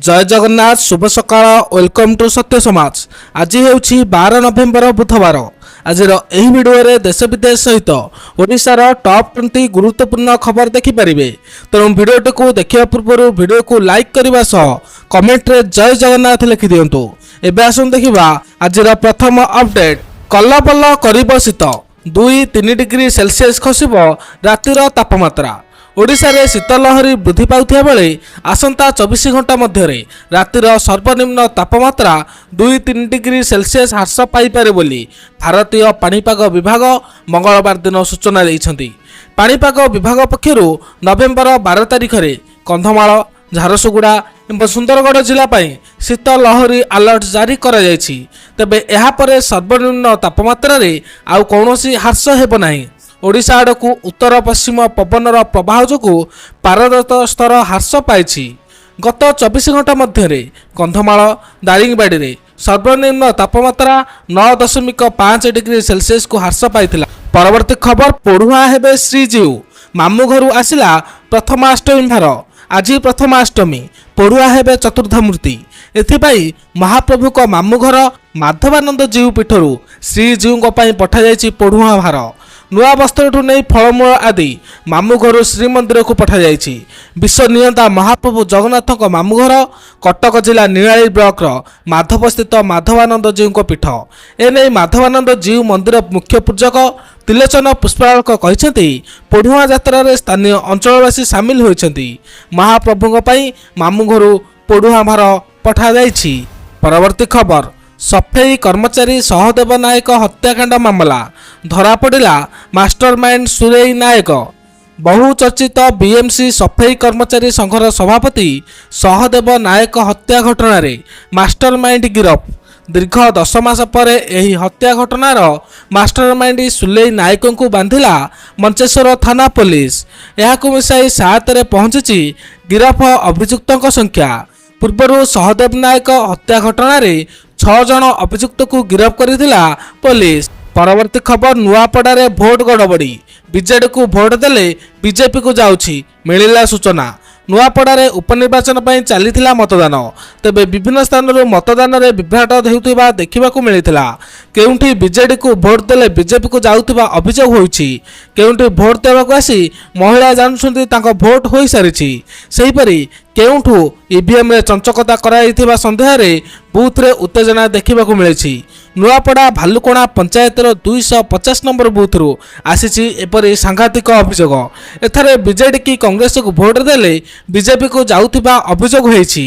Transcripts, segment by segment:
जय जगन्नाथ शुभ सकाळ welcome to सत्य समाज। आज हेउछि 12 नवेम्बर बुधवार। आज भिडियो रे देश विदेश सहित ओडिशार टॉप 20 गुरुत्वपूर्ण खबर देखिपारे। तेणु भिडियोटी को देखा पूर्व भिडियो को लाइक करने सह कमेंट रे जय जगन्नाथ लिखि दियंतु। एबे आसुन देखिबा आज प्रथम अपडेट। कल्लबल्ल करिब शीत 2-3 डिग्री सेल्सियस खसिब रातिर तापमात्रा। ओडिशा रे शीतलहरी वृद्धि पाउथिया बेले आसंता 24 घंटा मध्य रातिर सर्वनिम्न तापमात्रा 2-3 डिग्री सेल्सियस ह्रास पाइपारे बोली भारतीय पाणीपाग विभाग मंगलवार दिन सूचना देइछन्ति। पाणीपाग विभाग पक्षरु नवेम्बर 12 तारिख रे कंधमाल, झारसुगुड़ा एवं सुंदरगढ़ जिला पाई शीतलहरी अलर्ट जारी करा जायछि। तबे एहा परे सर्वनिम्न तापमात्रा रे आउ कोनोसी ह्रास हेबो नाही। ओडिशा आड़कू उत्तर पश्चिम पवनर प्रवाह जो पारदत स्तर ह्रास पाई। गत 24 घंटा मध्य कंधमाल, दारिंगबाड़ी में सर्वनिम्न तापमात्रा 9.5 डिग्री सेल्सियस को ह्रास पाई। परवर्ती खबर पढ़ुआ हेबे श्रीजीव मामू घर आसिला प्रथमाष्टमी भार। आज प्रथमाष्टमी पढ़ुआ हेबे चतुर्थमूर्ति। एथिपाई महाप्रभु को मामू घर माधवानंद जीव पीठरू श्रीजीव पठा जाइछि पढ़ुआ भार। नुआ वस्त्र नहीं फलमूल आदि मामू घर श्रीमंदिर को पठा जाइछि। विश्व नियंता महाप्रभु जगन्नाथ मामू घर कटक जिला निराली ब्लॉक माधव स्थित माधवानंद जीव पीठ। एने माधवानंद जीव मंदिर मुख्य पूजक त्रिलोचन पुष्पालक कहते पढ़ुआ यात्रा रे स्थानीय अंचलवासी सामिल होइछन्ति। महाप्रभु मामू घर पढ़ुआ भार पठा जाइछि। परवर्ती खबर सफाई कर्मचारी सहदेव नायक हत्याकांड मामला धरा पड़ा मास्टरमाइंड सुरेई नायक। बहुचर्चित बीएमसी सफाई कर्मचारी संघर सभापति सहदेव नायक हत्या घटना मास्टरमाइंड गिरफ। दीर्घ 10 मास पर यह हत्या घटनार मास्टरमाइंड सुलेई नायक को बांधिला मंचेश्वर थाना पुलिस। यहां मिसाई 7 रे पहुंची गिरफ अभियुक्तों संख्या। पूर्व सहदेव नायक हत्या घटना 6 जन अभियुक्त को गिरफ्त करथिला पुलिस। परवर्ती खबर नुआपड़ा रे भोट गड़बड़ी बीजेडी को भोट देले बीजेपी को जाउछि मिलिला सूचना। नुआपड़ा रे उपनिर्वाचन पई चलीथिला मतदान। तबे विभिन्न स्थान रो मतदान रे विभ्राट हेउथिबा देखिबाकू मिलिथिला। केउंठी बीजेडी को भोट देले बीजेपी को जाउथिबा अभियोग होइछि। केउंठी भोट देबाकू आसी महिला जानुछन्ती तांको भोट होई सारिछि। सेहि परि केउंठू ईवीएम रे चंचकता कराइथिबा संदेह रे बूथ रे उत्तेजना देखिबाकू मिलिछि। नुआपड़ा भालुकोणा पंचायतर 250 नंबर बूथ रु आसीछि एपरि सांघातिक अभियोग। एथारे बीजेडी की कांग्रेस को भोट देले बीजेपी को जाउथिबा अभियोग होइछि।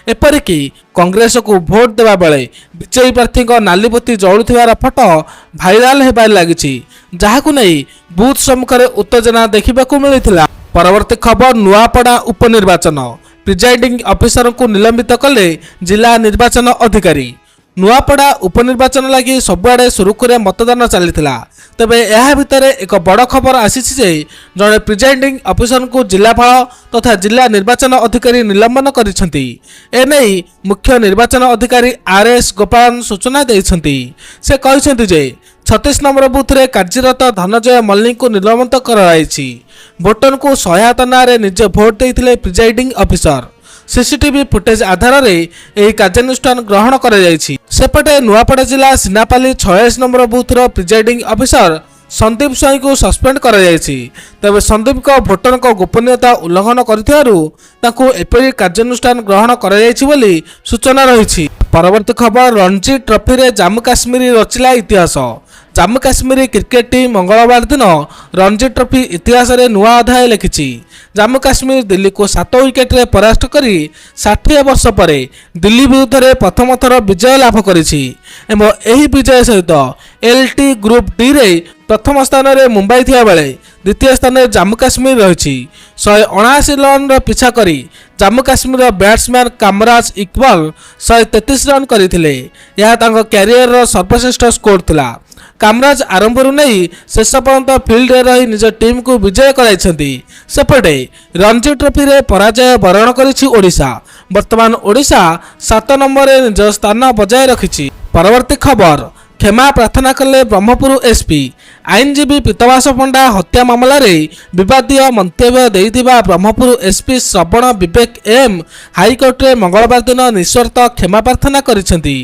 एपरि कि कांग्रेस को भोट देबा बेले विजयी प्रार्थी को नालीबत्ती जळुथिबार फोटो भाइराल हेबार लागिछि, जाहाकू नै बूथ सम्मुखरे उत्तेजना देखिबाकू मिलिथिला। परवर्ती खबर नुआपड़ा उपनिर्वाचन प्रिजाइडिंग ऑफिसर को निलंबित कले जिला निर्वाचन अधिकारी। नुआपड़ा उपनिर्वाचन लगी सबुआड़े सुरुखुरे मतदान चलीथिला। तबे यह भितर एक बड़ खबर आसीछि जे जड़े प्रिजाइडिंग ऑफिसर को जिलापाल तथा जिला निर्वाचन अधिकारी निलंबन करिसेंति। एनै मुख्य निर्वाचन अधिकारी आरएस गोपालन सूचना देइछन्ति। से कहिसेंति जे 36 नंबर बूथ रे कार्यरत धनंजय मल्लिक को निलंबित कराइछि। भोटर को सहायता नारे निजे भोट देइथिले प्रिजाइडिंग ऑफिसर। सीसीटीवी फुटेज आधार रे एही कार्यानुष्ठान ग्रहण करा जायछि। सेपटे नुआपड़ा जिला सिनापाली 46 नंबर बूथ रो प्रिजाइडिंग ऑफिसर संदीप स्वाई को सस्पेंड करा जायछि। तबे संदीप को भोटर को गोपनीयता उल्लंघन करथियारु ताकू एपरि कार्यानुष्ठान ग्रहण करा जायछि बोली सूचना रहिछि। परवर्ती खबर रणजी ट्रॉफी रे जम्मू काश्मीर रचिला इतिहास। जम्मू काश्मीर क्रिकेट टीम मंगलवार दिन रणजी ट्रॉफी इतिहास रे नुआ अध्याय लिखिछि। जम्मू काश्मीर दिल्ली को 7 विकेट रे परास्त करी 60 वर्ष पर दिल्ली विरुद्ध रे प्रथम थर विजय लाभ करिछि। एवं एही विजय सहित एलटी ग्रुप डी रे प्रथम स्थान रे मुंबई थिया बेले द्वितीय स्थान रे जम्मू काश्मीर रहिछि। 179 रन रो पिछा करी जम्मू काश्मीर बैट्समैन कामराज इकबाल 133 रन करथिले। यह तांको कैरियर रो सर्वश्रेष्ठ स्कोर थिला। कामराज आरंभ नहीं शेष पर्यंत फिल्ड रे रही निज टीम को विजय कराइछन्ति। सेपटे रणजी ट्रॉफी रे पराजय वरण करिछि ओडिशा। वर्तमान ओडिशा 7 नंबर रे निज स्थान बजाय रखिछि। परवर्ती खबर क्षमा प्रार्थना कले ब्रह्मपुर एसपी। आईनजीवी पीतवास पंडा हत्या मामलें विवादीय मंतव्य देइथिबा ब्रह्मपुर एसपी श्रवण विवेक एम हाईकोर्ट में मंगलवार दिन निस्वार्थ क्षमा प्रार्थना करिसेंती।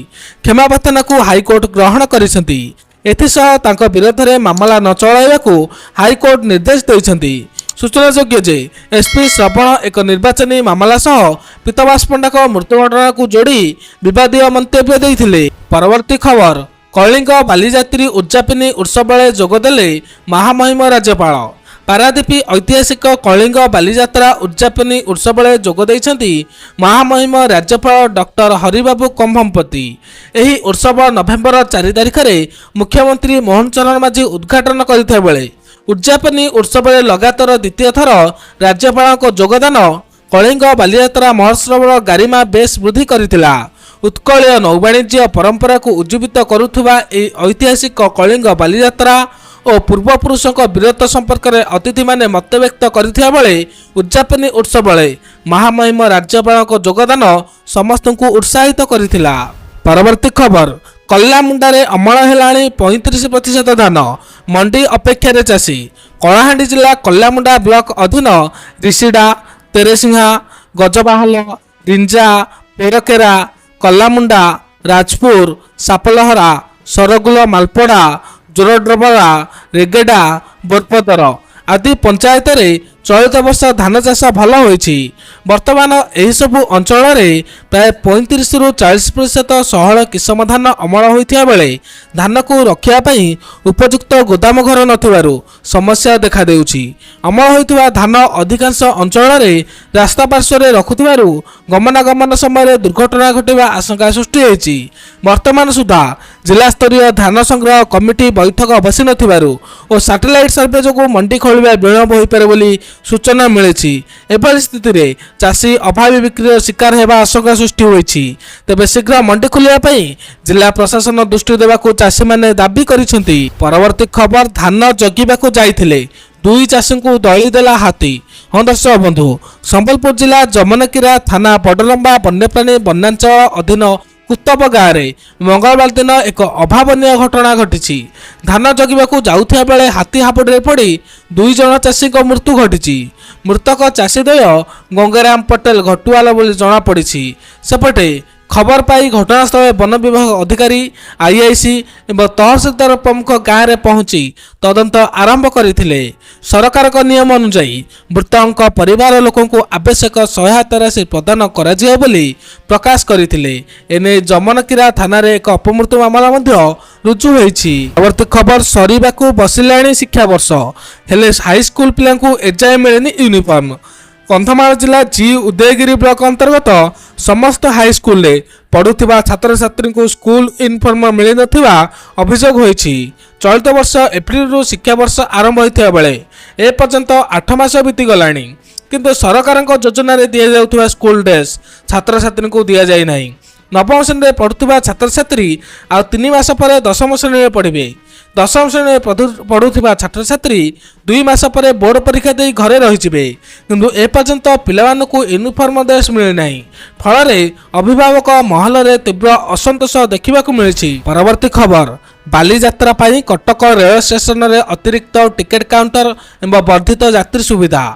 क्षमा प्रार्थना को हाईकोर्ट ग्रहण करिसेंती। एथिसह तांको विरोध में मामला न चलाइबाकू हाईकोर्ट निर्देश देइसेंती। सूचनायोग्य जे एसपी श्रवण एक निर्वाचनी मामला सह पीतवास पंडा को मृत्यु घटना को जोड़ी विवादीय मंतव्य देइथिले। परवर्ती खबर कलिंग बालीजात्री उद्यापनी उत्सव जोगदेले महामहिम राज्यपाल। पारादीप ऐतिहासिक कलिंग बालीजात्रा उद्यापनी उत्सव जोगदेइछन्ति महामहिम राज्यपाल डॉक्टर हरिबाबू कंभमपति। एही उत्सव नवेम्बर 4 तारिख में मुख्यमंत्री मोहन चरण माझी उद्घाटन करथिबा बेले उद्यापनी उत्सव लगातार द्वितीय थर राज्यपाल योगदान कलिंग बालीजात्रा महोत्सव गारिमा बेस वृद्धि करथिला। उत्कलीय नौवाणिज्य परंपरा को उज्जीवित करुवा ऐतिहासिक कलिंग बालीजात्रा और पूर्वपुरुषों वीरत्व संपर्क में अतिथि माने मत व्यक्त करथिबा बेले उद्यापनी उत्सव महामहिम राज्यपाल योगदान समस्त को उत्साहित करथिला। परवर्ती खबर कल्लामुंडारे अमल हेलाणी 35% धान मंडी अपेक्षा चाषी। कलाहांडी जिला कल्लामुंडा ब्लॉक अधीन रिसिडा तेरेसिंहा गजबाहल रिंजा पेरकेरा कल्लामुंडा राजपुर सापलहरा सरगुल मालपड़ा जोरड्रबला रेगेडा बोरपदर आदि पंचायत रे चलित वर्ष धान चाष भल होईछि। वर्तमान एही सबु अंचल रे प्राय 35 रु 40% सहल किसम धान अमल होइथिया बेले धान को रखिया पई उपयुक्त गोदाम घर नथिबारु समस्या देखा देउछि। अमल होइथिबा धान अधिकांश अंचल रे रास्ता पार्श्व रे रखुथिबारु गमनागमन समय दुर्घटना घटिबा आशंका सृष्टि होइछि। वर्तमान सुधा जिला स्तरीय धान संग्रह कमिटी बैठक बसी नथिबारु और सैटेलाइट सर्वे जोगु मंडी खोलिबा विलंब होइपारे बोली सूचना मिली। एभली स्थिति रे चाषी अभावी बिक्री शिकार होगा आशंका सृष्टि होइछि। तेबे शीघ्र मंडी खोलिया जिला प्रशासन दृष्टि देवाकू चाषी माने दाबी करिसेंति। परवर्ती खबर धान जगिबाकू जाइथिले दुई चाषी को दली देला हाथी। हाँ दर्शक बंधु संबलपुर जिला जमनकीरा थाना बडलंबा वन्यप्राणी वनांचल अधीन कुतब गाँव में मंगलवार दिन एक अभावनीय घटना घटी। धान जगिबाकू जाउथिया बेले हाथी हापुड़े पड़ी 2 जन चाषी मृत्यु घटी। मृतक चाषीद्वय गंगाराम पटेल घटुआल बोली जमापड़ी। सेपटे खबर पाई घटनास्थल वन विभाग अधिकारी आईआईसी एवं तहसीलदार प्रमुख गाँव में पहुंची तदंत आरंभ करथिले। सरकार नियम अनुसार मृतक परिवार लोकों को आवश्यक सहायता राशि प्रदान करा बोली प्रकाश करथिले। एने जमनकीरा थाना रे एक अपमृत्यु मामला मध्य रुजु होईछि। परवर्ती खबर सरीबाकू बसिलाणी शिक्षा वर्ष हेले हाईस्कूल पिलांकू एजाए मिलेनी यूनिफॉर्म। कंधमाल जिला जी उदयगिरी ब्लॉक अंतर्गत समस्त हाईस्कूल पढ़ुवा छात्र छात्री को स्कूल यूनिफॉर्म मिल नथिबा अभियोग होईछि। चलित वर्ष एप्रिल शिक्षा वर्ष आरंभ होइथिबा बेले ए पर्यंत 8 मास बीती गलानी किंतु सरकार योजना रे दिया जाउथिबा स्कूल ड्रेस छात्र छात्री को दिया जाय नाही। नवम श्रेणी में पढ़ुवा छात्र छात्री आ 3 मास पर 10म श्रेणी में पढ़िबे। 10म श्रेणी में पढ़ुवा छात्र छात्री 2 मास पर बोर्ड परीक्षा दे घरे रहिजिबे किंतु ए पर्यंत पिलामानकु यूनिफॉर्म ड्रेस मिले नाही। फल अभिभावक महल रे तीव्र असंतोष देखा मिली। परवर्ती खबर बालीजात्रा पाई कटक रेल स्टेशन रे अतिरिक्त टिकेट काउंटर एवं वर्धित यात्री सुविधा।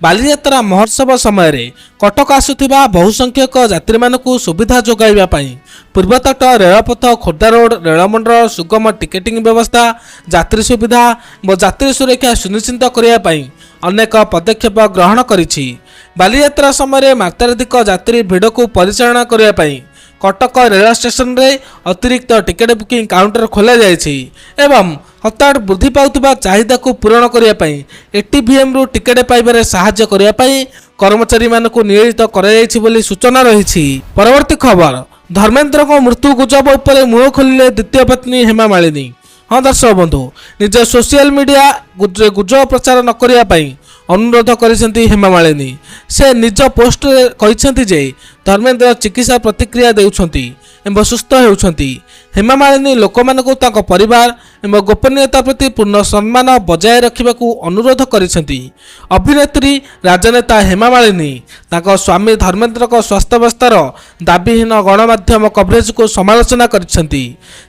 बालीजात्रा महोत्सव समय रे कटक आसुथिबा बहुसंख्यक यात्री मानकु सुविधा जोगाइबा पाई पूर्वतट रेलपथ खोर्धा रोड रेलमंडल सुगम टिकेटिंग व्यवस्था यात्री सुविधा और यात्री सुरक्षा सुनिश्चित करने पाई अनेक पदक्षेप ग्रहण करिछि। बालीजात्रा समय मात्राधिक यात्री भिड़ को परिचालना करने पाई कटक रेल स्टेशन रे अतिरिक्त टिकेट बुकिंग काउंटर खोल जाइछि एवं हठात वृद्धि पाउथिबा चाहिदा को पूरण करने पाई एटीवीएम रु टिकेट पाइबारे सहायता करने पाई कर्मचारी मानकु नियोजित करा जाइछि बोली सूचना रहिछि। परवर्ती खबर धर्मेंद्र को मृत्यु गुजब उपरे मुह खोलिले द्वितीय पत्नी हेमा मालिनी। हाँ दर्शक बंधु निज सोशल मीडिया गुजब प्रचार न करने ଅନୁରୋଧ କରିଛନ୍ତି ହେମା ମାଳିନୀ। ସେ ନିଜ ପୋଷ୍ଟରେ କହିଛନ୍ତି ଯେ ଧର୍ମେନ୍ଦ୍ର ଚିକିତ୍ସା ପ୍ରତିକ୍ରିୟା ଦେଉଛନ୍ତି ଏବଂ ସୁସ୍ଥ ହେଉଛନ୍ତି। ହେମା ମାଳିନୀ ଲୋକମାନଙ୍କୁ ତାଙ୍କ ପରିବାର ଏବଂ ଗୋପନୀୟତା ପ୍ରତି ପୂର୍ଣ୍ଣ ସମ୍ମାନ ବଜାୟ ରଖିବାକୁ ଅନୁରୋଧ କରିଛନ୍ତି। ଅଭିନେତ୍ରୀ ରାଜନେତା ହେମା ମାଳିନୀ ତାଙ୍କ ସ୍ୱାମୀ ଧର୍ମେନ୍ଦ୍ରଙ୍କ ସ୍ୱାସ୍ଥ୍ୟାବସ୍ଥାର ଦାବିହୀନ ଗଣମାଧ୍ୟମ କଭରେଜକୁ ସମାଲୋଚନା କରିଛନ୍ତି।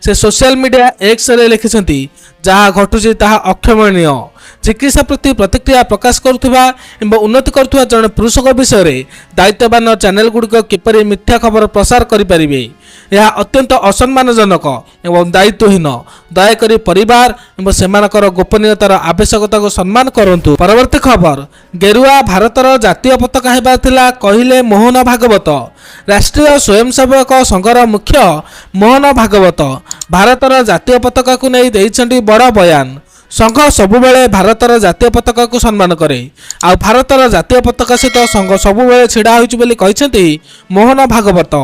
ସେ ସୋସିଆଲ ମିଡ଼ିଆ ଏକ୍ସରେ ଲେଖିଛନ୍ତି, ଯାହା ଘଟୁଛି ତାହା ଅକ୍ଷମଣୀୟ। ଚିକିତ୍ସା ପ୍ରତି ପ୍ରତିକ୍ରିୟା ପ୍ରକାଶ କରୁଥିବା ଏବଂ ଉନ୍ନତି କରୁଥିବା ଜଣେ ପୁରୁଷଙ୍କ ବିଷୟରେ ଦାୟିତ୍ୱବାନ ଚ୍ୟାନେଲଗୁଡ଼ିକ କିପରି ମିଥ୍ୟା ଖବର ପ୍ରସାର କରିପାରିବେ? ଏହା ଅତ୍ୟନ୍ତ ଅସମ୍ମାନଜନକ ଏବଂ ଦାୟିତ୍ୱହୀନ। ଦୟାକରି ପରିବାର ଏବଂ ସେମାନଙ୍କର ଗୋପନୀୟତାର ଆବଶ୍ୟକତାକୁ ସମ୍ମାନ କରନ୍ତୁ। ପରବର୍ତ୍ତୀ ଖବର, ଗେରୁଆ ଭାରତର ଜାତୀୟ ପତାକା ହେବାର ଥିଲା କହିଲେ ମୋହନ ଭାଗବତ। ରାଷ୍ଟ୍ରୀୟ ସ୍ୱୟଂସେବକ ସଂଘର ମୁଖ୍ୟ ମୋହନ ଭାଗବତ ଭାରତର ଜାତୀୟ ପତାକାକୁ ନେଇ ଦେଇଛନ୍ତି ବଡ଼ ବୟାନ। ସଂଘ ସବୁବେଳେ ଭାରତର ଜାତୀୟ ପତାକାକୁ ସମ୍ମାନ କରେ, ଆଉ ଭାରତର ଜାତୀୟ ପତାକା ସହିତ ସଂଘ ସବୁବେଳେ ଛିଡ଼ା ହୋଇଛି ବୋଲି କହିଛନ୍ତି ମୋହନ ଭାଗବତ।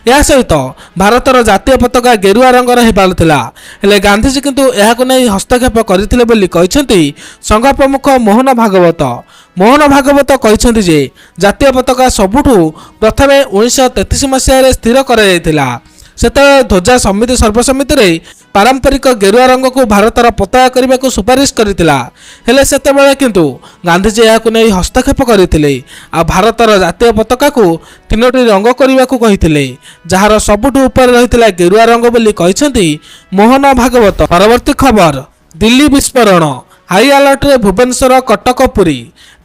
ଏହା ସହିତ ଭାରତର ଜାତୀୟ ପତାକା ଗେରୁଆ ରଙ୍ଗର ହେବାର ଥିଲା, ହେଲେ ଗାନ୍ଧିଜୀ କିନ୍ତୁ ଏହାକୁ ନେଇ ହସ୍ତକ୍ଷେପ କରିଥିଲେ ବୋଲି କହିଛନ୍ତି ସଂଘ ପ୍ରମୁଖ ମୋହନ ଭାଗବତ। ମୋହନ ଭାଗବତ କହିଛନ୍ତି ଯେ ଜାତୀୟ ପତାକା ସବୁଠୁ ପ୍ରଥମେ 1933 ମସିହାରେ ସ୍ଥିର କରାଯାଇଥିଲା। ସେତେବେଳେ ଧ୍ୱଜା ସମିତି ସର୍ବସମ୍ମତିରେ ପାରମ୍ପରିକ ଗେରୁଆ ରଙ୍ଗକୁ ଭାରତର ପତାକା କରିବାକୁ ସୁପାରିଶ କରିଥିଲା, ହେଲେ ସେତେବେଳେ କିନ୍ତୁ ଗାନ୍ଧିଜୀ ଏହାକୁ ନେଇ ହସ୍ତକ୍ଷେପ କରିଥିଲେ ଆଉ ଭାରତର ଜାତୀୟ ପତାକାକୁ 3ଟି ରଙ୍ଗ କରିବାକୁ କହିଥିଲେ, ଯାହାର ସବୁଠୁ ଉପରେ ରହିଥିଲା ଗେରୁଆ ରଙ୍ଗ ବୋଲି କହିଛନ୍ତି ମୋହନ ଭାଗବତ। ପରବର୍ତ୍ତୀ ଖବର, ଦିଲ୍ଲୀ ବିସ୍ଫୋରଣ, ହାଇ ଆଲର୍ଟରେ ଭୁବନେଶ୍ୱର, କଟକ, ପୁରୀ।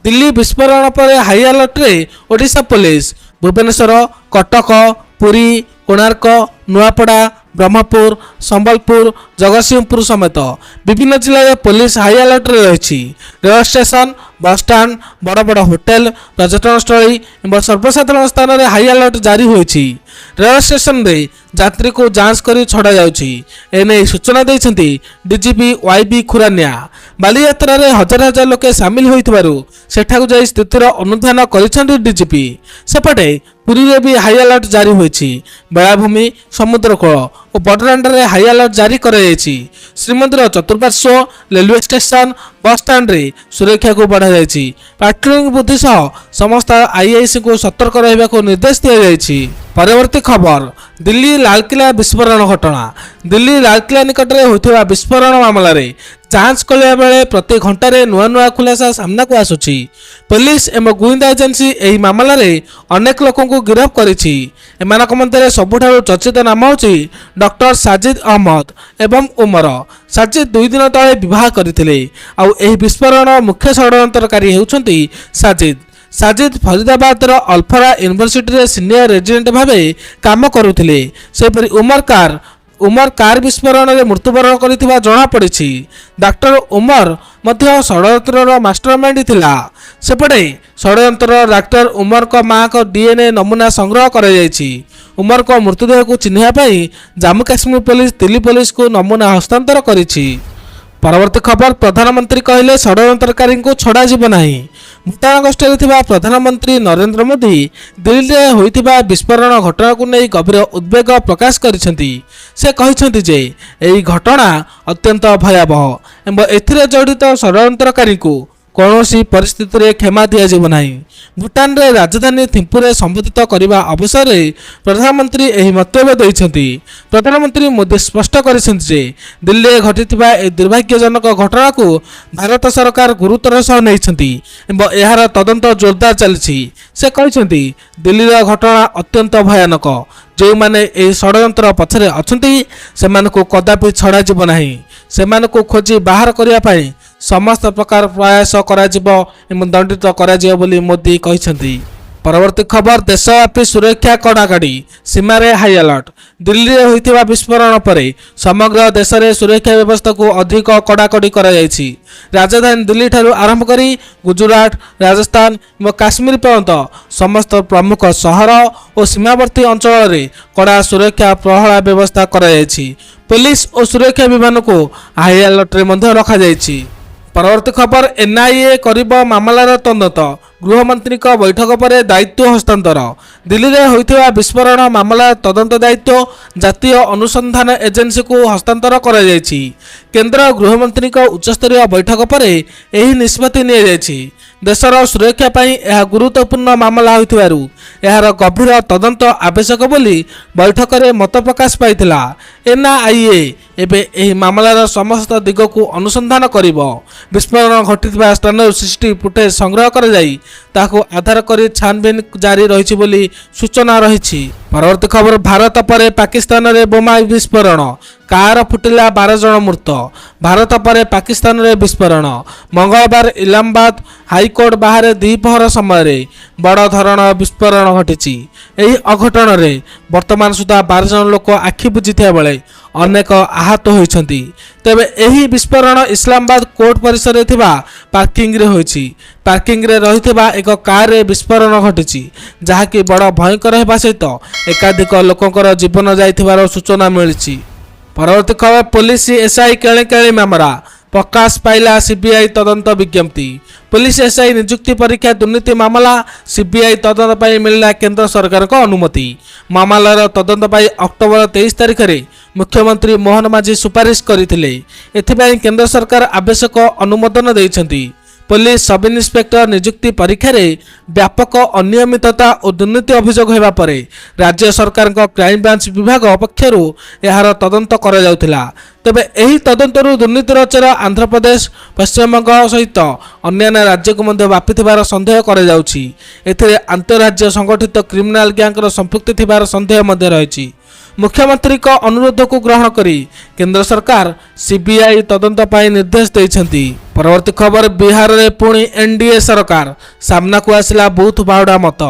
ଦିଲ୍ଲୀ ବିସ୍ଫୋରଣ ପରେ ହାଇ ଆଲର୍ଟରେ ଓଡ଼ିଶା ପୋଲିସ। ଭୁବନେଶ୍ୱର, କଟକ, ପୁରୀ, କୋଣାର୍କ, ନୂଆପଡ଼ା, ବ୍ରହ୍ମପୁର, ସମ୍ବଲପୁର, ଜଗତସିଂହପୁର ସମେତ ବିଭିନ୍ନ ଜିଲ୍ଲାରେ ପୋଲିସ ହାଇ ଆଲର୍ଟରେ ରହିଛି। ରେଳ ଷ୍ଟେସନ, ବସ୍ଷ୍ଟାଣ୍ଡ, ବଡ଼ ବଡ଼ ହୋଟେଲ, ପର୍ଯ୍ୟଟନସ୍ଥଳୀ ଏବଂ ସର୍ବସାଧାରଣ ସ୍ଥାନରେ ହାଇ ଆଲର୍ଟ ଜାରି ହୋଇଛି। ରେଳ ଷ୍ଟେସନରେ ଯାତ୍ରୀକୁ ଯାଞ୍ଚ କରି ଛଡ଼ାଯାଉଛି, ଏନେଇ ସୂଚନା ଦେଇଛନ୍ତି ଡିଜିପି ୱାଇବି ଖୁରାନିଆ। ବାଲିଯାତ୍ରାରେ ହଜାର ହଜାର ଲୋକେ ସାମିଲ ହୋଇଥିବାରୁ ସେଠାକୁ ଯାଇ ସ୍ଥିତିର ଅନୁଧ୍ୟାନ କରିଛନ୍ତି ଡିଜିପି। ସେପଟେ ପୁରୀରେ ବି ହାଇ ଆଲର୍ଟ ଜାରି ହୋଇଛି। ବେଳାଭୂମି, ସମୁଦ୍ରକୂଳ ଓ ବଡ଼ଦାଣ୍ଡରେ ହାଇ ଆଲର୍ଟ ଜାରି କରାଯାଇଛି। ଶ୍ରୀମନ୍ଦିର ଚତୁଃପାର୍ଶ୍ୱ, ରେଲୱେ ଷ୍ଟେସନ, ବସ୍ଷ୍ଟାଣ୍ଡରେ ସୁରକ୍ଷାକୁ ବଢ଼ାଯାଇଛି। ପାଟ୍ରୋଲିଂ ବୃଦ୍ଧି ସହ ସମସ୍ତ ଆଇଆଇସିଙ୍କୁ ସତର୍କ ରହିବାକୁ ନିର୍ଦ୍ଦେଶ ଦିଆଯାଇଛି। ପରବର୍ତ୍ତୀ ଖବର, ଦିଲ୍ଲୀ ଲାଲକିଲ୍ଲା ବିସ୍ଫୋରଣ ଘଟଣା। ଦିଲ୍ଲୀ ଲାଲକିଲ୍ଲା ନିକଟରେ ହୋଇଥିବା ବିସ୍ଫୋରଣ ମାମଲାରେ ଯାଞ୍ଚ କରିବା ବେଳେ ପ୍ରତି ଘଣ୍ଟାରେ ନୂଆ ନୂଆ ଖୁଲାସା ସାମ୍ନାକୁ ଆସୁଛି। ପୋଲିସ ଏବଂ ଗୁଇନ୍ଦା ଏଜେନ୍ସି ଏହି ମାମଲାରେ ଅନେକ ଲୋକଙ୍କୁ ଗିରଫ କରିଛି। ଏମାନଙ୍କ ମଧ୍ୟରେ ସବୁଠାରୁ ଚର୍ଚ୍ଚିତ ନାମ ହେଉଛି ଡକ୍ଟର ସାଜିଦ୍ ଅହମ୍ମଦ ଏବଂ ଉମର। ସାଜିଦ୍ 2 ଦିନ ତଳେ ବିବାହ କରିଥିଲେ, ଆଉ ଏହି ବିସ୍ଫୋରଣ ମୁଖ୍ୟ ଷଡ଼ଯନ୍ତ୍ରକାରୀ ହେଉଛନ୍ତି ସାଜିଦ୍। ସାଜିଦ୍ ଫରିଦାବାଦର ଅଲଫରା ୟୁନିଭର୍ସିଟିରେ ସିନିୟର ରେଜିଡେଣ୍ଟ ଭାବେ କାମ କରୁଥିଲେ। ସେହିପରି ଉମର କାର ବିସ୍ଫୋରଣରେ ମୃତ୍ୟୁବରଣ କରିଥିବା ଜଣାପଡ଼ିଛି। ଡାକ୍ତର ଉମର ମଧ୍ୟ ଷଡ଼ଯନ୍ତ୍ରର ମାଷ୍ଟରମାଇଣ୍ଡ ଥିଲା। ସେପଟେ ଷଡ଼ଯନ୍ତ୍ରର ଡାକ୍ତର ଉମରଙ୍କ ମାଆଙ୍କ DNA ନମୁନା ସଂଗ୍ରହ କରାଯାଇଛି। ଉମରଙ୍କ ମୃତଦେହକୁ ଚିହ୍ନିବା ପାଇଁ ଜାମ୍ମୁ କାଶ୍ମୀର ପୋଲିସ ଦିଲ୍ଲୀ ପୋଲିସକୁ ନମୁନା ହସ୍ତାନ୍ତର କରିଛି। ପରବର୍ତ୍ତୀ ଖବର, ପ୍ରଧାନମନ୍ତ୍ରୀ କହିଲେ ଷଡ଼ଯନ୍ତ୍ରକାରୀଙ୍କୁ ଛଡ଼ାଯିବ ନାହିଁ। ଭୁଟାନ ଗସ୍ତରେ ଥିବା ପ୍ରଧାନମନ୍ତ୍ରୀ ନରେନ୍ଦ୍ର ମୋଦି ଦିଲ୍ଲୀରେ ହୋଇଥିବା ବିସ୍ଫୋରଣ ଘଟଣାକୁ ନେଇ ଗଭୀର ଉଦ୍ବେଗ ପ୍ରକାଶ କରିଛନ୍ତି। ସେ କହିଛନ୍ତି ଯେ ଏହି ଘଟଣା ଅତ୍ୟନ୍ତ ଭୟାବହ ଏବଂ ଏଥିରେ ଜଡ଼ିତ ଷଡ଼ଯନ୍ତ୍ରକାରୀଙ୍କୁ କୌଣସି ପରିସ୍ଥିତିରେ କ୍ଷମା ଦିଆଯିବ ନାହିଁ। ଭୁଟାନରେ ରାଜଧାନୀ ଥିମ୍ପୁରେ ସମ୍ବୋଧିତ କରିବା ଅବସରରେ ପ୍ରଧାନମନ୍ତ୍ରୀ ଏହି ମନ୍ତବ୍ୟ ଦେଇଛନ୍ତି। ପ୍ରଧାନମନ୍ତ୍ରୀ ମୋଦି ସ୍ପଷ୍ଟ କରିଛନ୍ତି ଯେ ଦିଲ୍ଲୀରେ ଘଟିଥିବା ଏହି ଦୁର୍ଭାଗ୍ୟଜନକ ଘଟଣାକୁ ଭାରତ ସରକାର ଗୁରୁତର ସହ ନେଇଛନ୍ତି ଏବଂ ଏହାର ତଦନ୍ତ ଜୋରଦାର ଚାଲିଛି। ସେ କହିଛନ୍ତି ଦିଲ୍ଲୀର ଘଟଣା ଅତ୍ୟନ୍ତ ଭୟାନକ। ଯେଉଁମାନେ ଏହି ଷଡ଼ଯନ୍ତ୍ର ପଛରେ ଅଛନ୍ତି ସେମାନଙ୍କୁ କଦାପି ଛଡ଼ାଯିବ ନାହିଁ। ସେମାନଙ୍କୁ ଖୋଜି ବାହାର କରିବା ପାଇଁ ସମସ୍ତ ପ୍ରକାର ପ୍ରୟାସ କରାଯିବ ଏବଂ ଦଣ୍ଡିତ କରାଯିବ ବୋଲି ମୋଦି କହିଛନ୍ତି। ପରବର୍ତ୍ତୀ ଖବର, ଦେଶବ୍ୟାପୀ ସୁରକ୍ଷା କଡ଼ାକଡ଼ି, ସୀମାରେ ହାଇ ଆଲର୍ଟ। ଦିଲ୍ଲୀରେ ହୋଇଥିବା ବିସ୍ଫୋରଣ ପରେ ସମଗ୍ର ଦେଶରେ ସୁରକ୍ଷା ବ୍ୟବସ୍ଥାକୁ ଅଧିକ କଡ଼ାକଡ଼ି କରାଯାଇଛି। ରାଜଧାନୀ ଦିଲ୍ଲୀ ଠାରୁ ଆରମ୍ଭ କରି ଗୁଜରାଟ, ରାଜସ୍ଥାନ ଏବଂ କାଶ୍ମୀର ପର୍ଯ୍ୟନ୍ତ ସମସ୍ତ ପ୍ରମୁଖ ସହର ଓ ସୀମାବର୍ତ୍ତୀ ଅଞ୍ଚଳରେ କଡ଼ା ସୁରକ୍ଷା ପ୍ରହଳା ବ୍ୟବସ୍ଥା କରାଯାଇଛି। ପୋଲିସ ଓ ସୁରକ୍ଷା ବିଭାଗକୁ ହାଇ ଆଲର୍ଟରେ ମଧ୍ୟ ରଖାଯାଇଛି। ପରବର୍ତ୍ତୀ ଖବର, NIA କରିବ ମାମଲାର ତଦନ୍ତ। ଗୃହମନ୍ତ୍ରୀଙ୍କ ବୈଠକ ପରେ ଦାୟିତ୍ୱ ହସ୍ତାନ୍ତର। ଦିଲ୍ଲୀରେ ହୋଇଥିବା ବିସ୍ଫୋରଣ ମାମଲା ତଦନ୍ତ ଦାୟିତ୍ୱ ଜାତୀୟ ଅନୁସନ୍ଧାନ ଏଜେନ୍ସିକୁ ହସ୍ତାନ୍ତର କରାଯାଇଛି। କେନ୍ଦ୍ର ଗୃହମନ୍ତ୍ରୀଙ୍କ ଉଚ୍ଚସ୍ତରୀୟ ବୈଠକ ପରେ ଏହି ନିଷ୍ପତ୍ତି ନିଆଯାଇଛି। देशर सुरक्षा ପାଇଁ ଏହା गुरुत्वपूर्ण मामला होइथिबारु एहार गभीर तदंत आवश्यक बोली बैठक में मत प्रकाश पाइथिला। एनआईए एबे एही मामलार समस्त दिग को अनुसंधान करिब। विस्फोरण घटिथिबा स्थान सीसीटीवी फुटेज संग्रह कर जाई ताको आधार करी छानबीन जारी रहिछि बोली सूचना रहिछि। परवर्ती खबर भारत पर पाकिस्तान रे बोमा विस्फोरण कार फुटिला 12 जन मृत। भारत पर पाकिस्तान रे विस्फोरण मंगलवार इलाहाबाद हाईकोर्ट बाहर द्विपहर समय बड़ धरण विस्फोरण घटी। यही अघटन रे वर्तमान सुधा 12 जन लोक आखि बुझिथिया बेले अनेक आहत होइछन्ति। तेबे एही विस्फोरण इस्लामाबाद कोर्ट परिसर रे थिबा पार्किंग रे होइछि। पार्किंग रे रहिथिबा एक कार रे विस्फोरण घटिछि जहाँकि बड़ भयंकर हेबा सहित एकाधिक लोकंकर जीवन जाइथिबार सूचना मिलिछि। परवर्ती खबर पुलिस एसआई केळेकेळी मामला प्रकाश पाइला सीबीआई तदंत विज्ञप्ति। पुलिस एसआई नियुक्ति परीक्षा दुर्नीति मामला सीबीआई तदंत पर मिलला केंद्र सरकार को अनुमति। मामलार तदंत पर अक्टोबर 23 तारिख में मुख्यमंत्री मोहन माझी सुपारिश करथिले। एथिबाई केंद्र सरकार आवश्यक अनुमोदन दैछन्ति। पुलिस सब इन्स्पेक्टर नियुक्ति परीक्षा रे व्यापक अनियमितता और दुर्नीति अभियोग होगा पर राज्य सरकार क्राइम ब्रांच विभाग पक्षर यार तदंत करा जाउथिला। तेबे एही तदंतरु दुर्नीतिर चेर आंध्र प्रदेश पश्चिमबंग सहित अन्य राज्य को मध्य व्यापिथिबार संदेह करा जाउछि। एथिरे अंतरराज्य संगठित क्रिमिनाल गैंगर संपृक्ति थिबार संदेह मध्य रहिछि। मुख्यमंत्री को अनुरोध को ग्रहण करी केंद्र सरकार सीबीआई तदंत पाई निर्देश देइछन्ति। परवर्ती खबर बिहार रे पुणी एनडीए सरकार सामना को आसिला बूथ बाहुडा मत।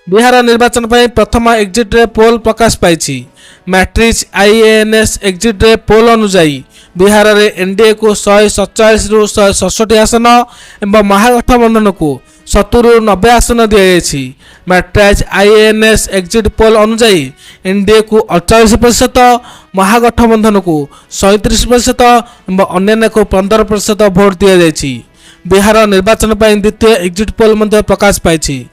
बिहार निर्वाचन पर प्रथम एग्जिट रे पोल प्रकाश पाइछि। मैट्रिक्स आईएएनएस एग्जिट रे पोल अनुसार बिहार रे एनडीए को 147 रु 167 आसन एवं महागठबंधन को 70 रु 90 आसन दिया। मैट्रिक्स आईएएनएस एग्जिट पोल अनुसार एनडीए को 48%, महागठबंधन को 37% एवं अन्य को 15% भोट दिया जायछि। बिहार निर्वाचन पर द्वितीय एग्जिट पोल मध्य प्रकाश पाइछि।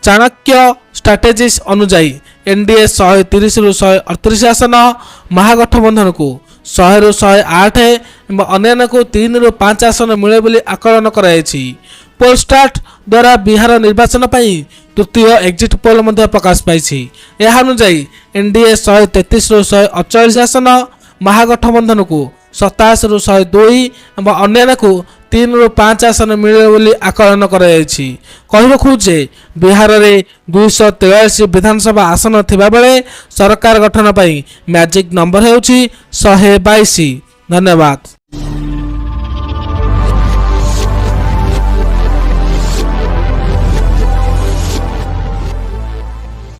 चाणक्य स्ट्राटेजीज अनुसार एनडीए 130 रु 138 आसन, महागठबंधन को 100 रु 108 एवं अन्य को 3 रु 5 आसन मिले बोली आकलन करायछि। पोल स्टार्ट द्वारा बिहार निर्वाचन पर तृतीय एग्जिट पोल मध्य प्रकाश पाइछि। यह अनुसार एनडीए 133 रु 148 आसन, महागठबंधन को 27 रु 102 एवं अन्य को 3 रु 5 आसन मिले बोली आकलन करायछि। कहि रखु जे बिहार रे 243 विधानसभा आसन थिबा बेले सरकार गठन पर मैजिक नंबर हेउछि 122। धन्यवाद।